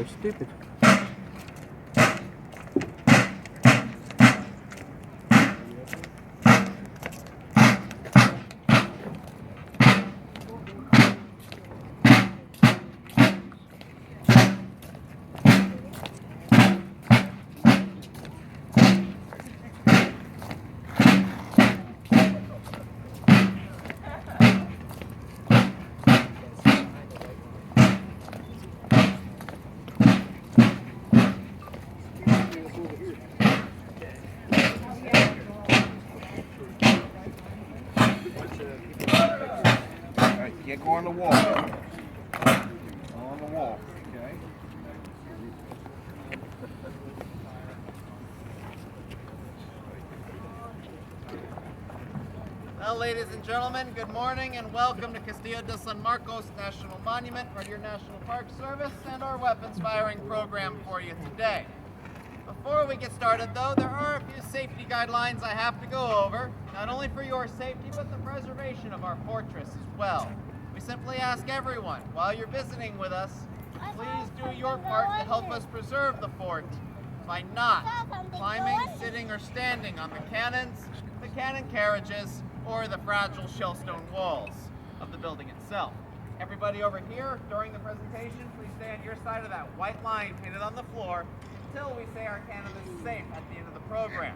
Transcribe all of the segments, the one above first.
So stupid. Get go on the wall. On the wall, okay? Well, ladies and gentlemen, good morning and welcome to Castillo de San Marcos National Monument, Red National Park Service, and our weapons firing program for you today. Before we get started, though, there are a few safety guidelines I have to go over, not only for your safety, but the preservation of our fortress as well. We simply ask everyone, while you're visiting with us, please do your part to help us preserve the fort by not climbing, sitting, or standing on the cannons, the cannon carriages, or the fragile shellstone walls of the building itself. Everybody over here, during the presentation, please stay on your side of that white line painted on the floor until we say our cannon is safe at the end of the program.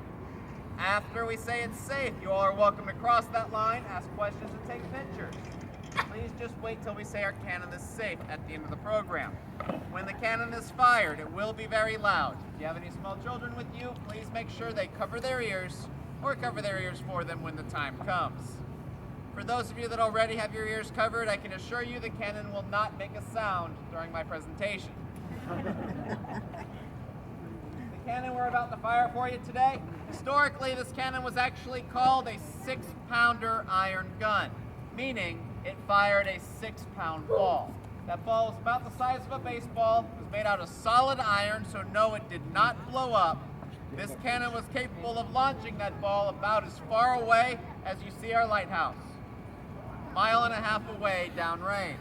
After we say it's safe, you all are welcome to cross that line, ask questions, and take pictures. Please just wait till we say our cannon is safe at the end of the program. When the cannon is fired, it will be very loud. If you have any small children with you, please make sure they cover their ears or cover their ears for them when the time comes. For those of you that already have your ears covered, I can assure you the cannon will not make a sound during my presentation. The cannon we're about to fire for you today, historically this cannon was actually called a 6-pounder iron gun, meaning it fired a 6-pound ball. That ball was about the size of a baseball. It was made out of solid iron, so no, it did not blow up. This cannon was capable of launching that ball about as far away as you see our lighthouse, 1.5 miles away downrange.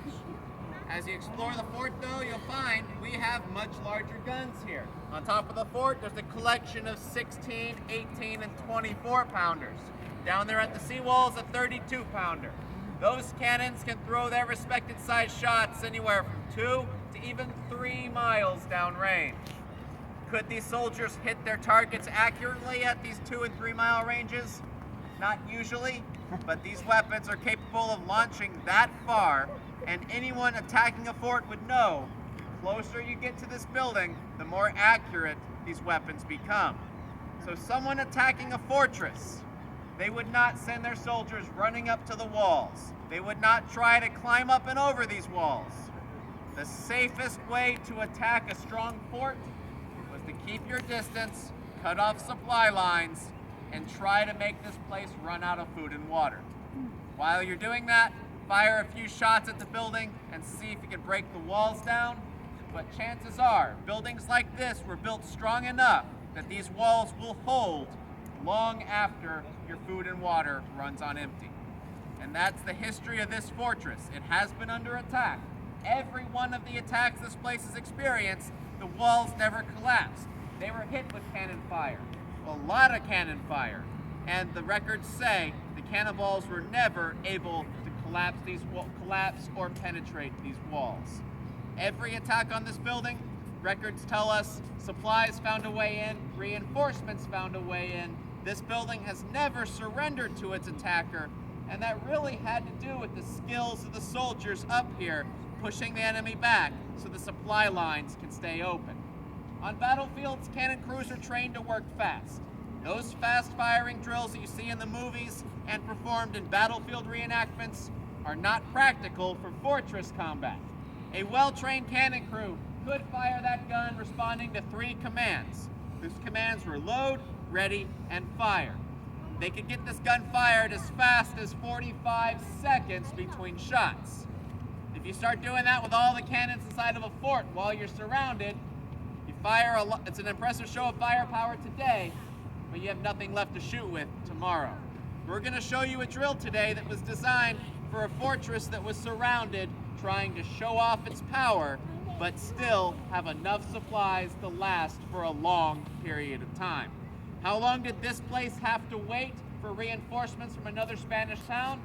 As you explore the fort, though, you'll find we have much larger guns here. On top of the fort, there's a collection of 16, 18, and 24-pounders. Down there at the seawall is a 32-pounder. Those cannons can throw their respected size shots anywhere from 2 to even 3 miles downrange. Could these soldiers hit their targets accurately at these 2 and 3 mile ranges? Not usually, but these weapons are capable of launching that far, and anyone attacking a fort would know the closer you get to this building, the more accurate these weapons become. So someone attacking a fortress, they would not send their soldiers running up to the walls. They would not try to climb up and over these walls. The safest way to attack a strong fort was to keep your distance, cut off supply lines, and try to make this place run out of food and water. While you're doing that, fire a few shots at the building and see if you can break the walls down. But chances are, buildings like this were built strong enough that these walls will hold long after your food and water runs on empty. And that's the history of this fortress. It has been under attack. Every one of the attacks this place has experienced, the walls never collapsed. They were hit with cannon fire, a lot of cannon fire. And the records say the cannonballs were never able to collapse or penetrate these walls. Every attack on this building, records tell us supplies found a way in, reinforcements found a way in. This building has never surrendered to its attacker, and that really had to do with the skills of the soldiers up here pushing the enemy back so the supply lines can stay open. On battlefields, cannon crews are trained to work fast. Those fast firing drills that you see in the movies and performed in battlefield reenactments are not practical for fortress combat. A well-trained cannon crew could fire that gun responding to 3 commands. Those commands were load, ready, and fire. They could get this gun fired as fast as 45 seconds between shots. If you start doing that with all the cannons inside of a fort while you're surrounded, you fire it's an impressive show of firepower today, but you have nothing left to shoot with tomorrow. We're going to show you a drill today that was designed for a fortress that was surrounded, trying to show off its power but still have enough supplies to last for a long period of time. How long did this place have to wait for reinforcements from another Spanish town?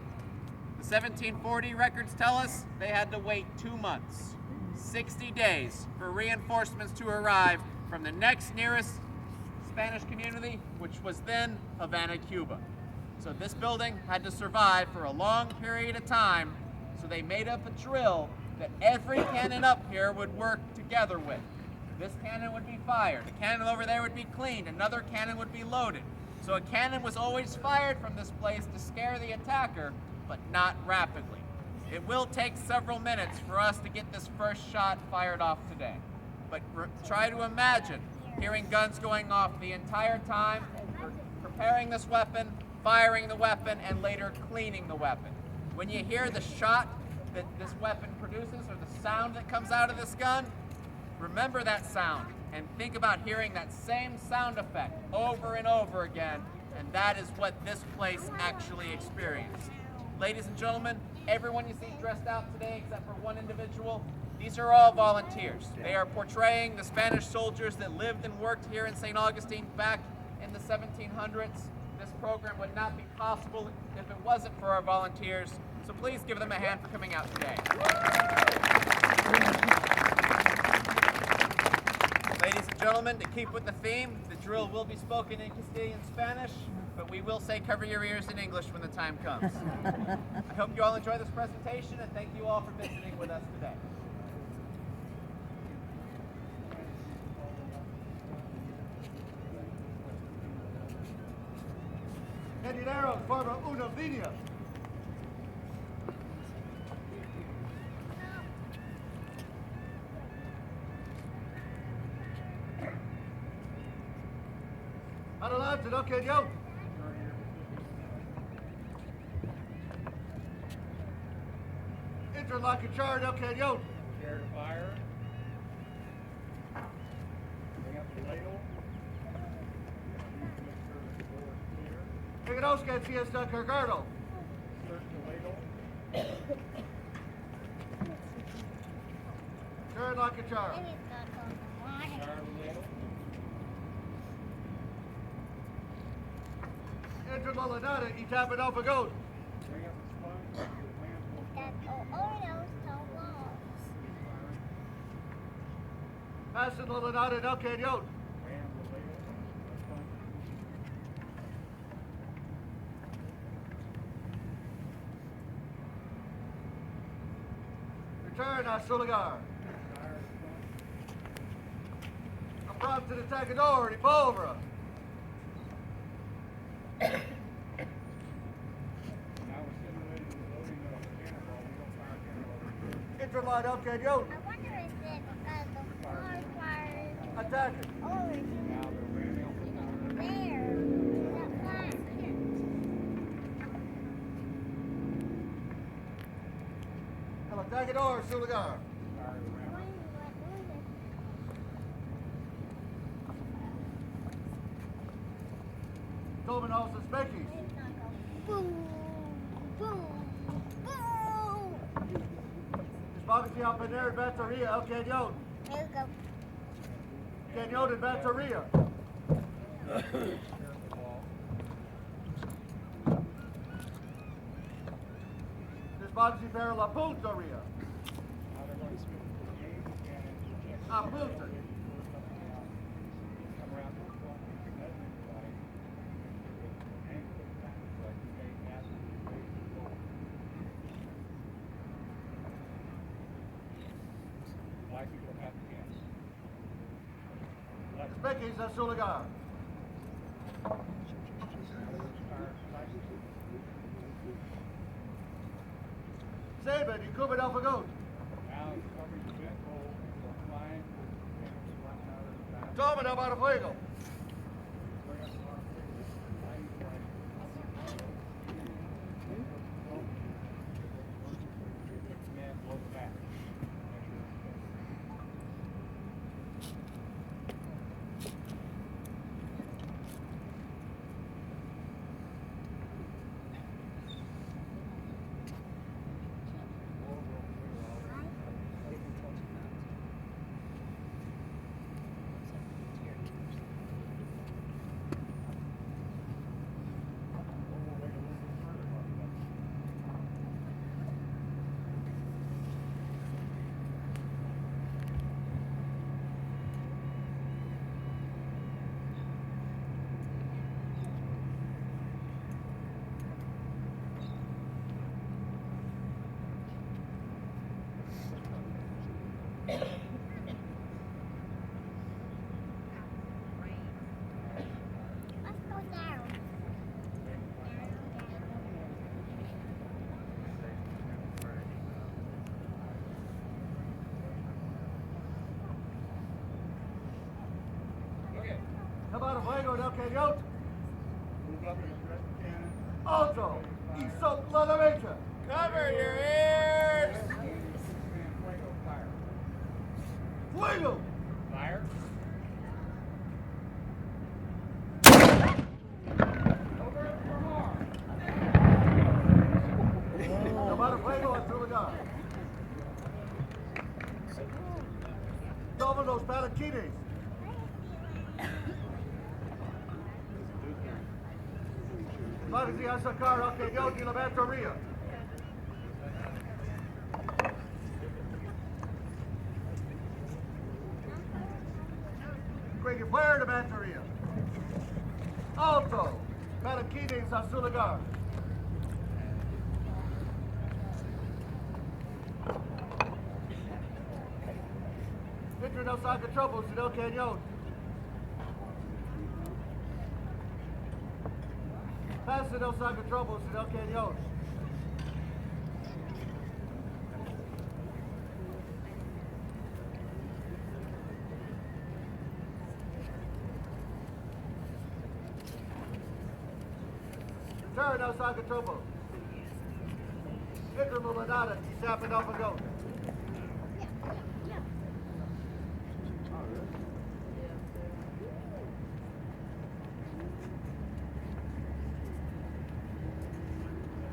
The 1740 records tell us they had to wait 2 months, 60 days for reinforcements to arrive from the next nearest Spanish community, which was then Havana, Cuba. So this building had to survive for a long period of time, so they made up a drill that every cannon up here would work together with. This cannon would be fired, a cannon over there would be cleaned, another cannon would be loaded. So a cannon was always fired from this place to scare the attacker, but not rapidly. It will take several minutes for us to get this first shot fired off today. But try to imagine hearing guns going off the entire time, preparing this weapon, firing the weapon, and later cleaning the weapon. When you hear the shot that this weapon produces, or the sound that comes out of this gun, remember that sound and think about hearing that same sound effect over and over again, and that is what this place actually experienced. Ladies and gentlemen, everyone you see dressed out today except for one individual, these are all volunteers. They are portraying the Spanish soldiers that lived and worked here in St. Augustine back in the 1700s. This program would not be possible if it wasn't for our volunteers, so please give them a hand for coming out today. Ladies and gentlemen, to keep with the theme, the drill will be spoken in Castilian Spanish, but we will say cover your ears in English when the time comes. I hope you all enjoy this presentation, and thank you all for visiting with us today. Candidaros, forma una línea. Adelante, no que yo. Interlock and charge, no que yo. Prepare to fire. Bring up the ladle. Figueros que si está cargado. Insert the ladle. Turn like a charge. Fire the ladle. Enter la lanada y tap it off a goat. Bring up the sponge. Your hands will Pass la lanada, no que yo. ram the ladle. Sponge. Return a su lugar. Fire the sponge. Approach to the atacador y pólvora. Now we're simulating the loading of a cannonball. We don't fire a cannonball. Interlock, no que yo. I wonder if it's because the car fires Attack it. over Now they're ramming the powder. there. That fire. El atacador su lugar. Fire the ram. Tomen all suspects. Boom, boom, boom. Dispóngase a poner batería al cañón. There we go. Cañón en batería. Dispóngase para la puntería. Now they're going to switch to the aim cannon. A punta. Come around to the front with your measuring device. Angle it back like you may ask you to raise the ball. Like you will have to guess. Like Suspects a su lugar. Saban y cuban alfa goat. now it's covering the vent hole and we're flying with the cannons flying out of the back. Tomen a para fuego. Bring up the arm figure. Light right. And blow the back. Let's go down. Okay. Cabato Fuego del Cañón. Move up and address the cannon. Alto y sopla la derecha. Cover your ears! Fuego, fire. Fuego. Fire. Over it for more. Cabato Fuego en su lugar. Todos los paraquines. Váyanse a sacar al cañón y la batería. Quick flare de batería. Alto. Paraquines a su lugar. Victor no saca trouble, si no cañón. Pasa no saca trouble, si no cañón. Turn no saca trouble. Victor Mulanada, he's sapping off a goat.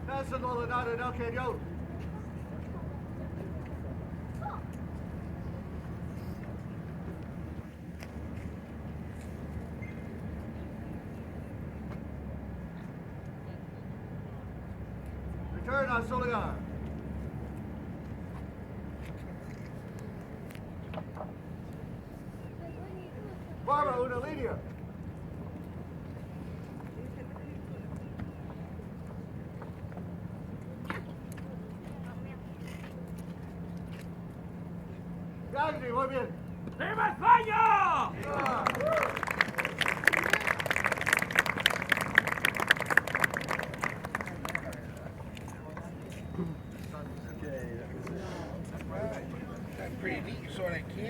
Pasa Mulanada, no cañón. Return on Soliar. Barbara, una línea. Gandhi, muy bien. ¡Viva España! Ah.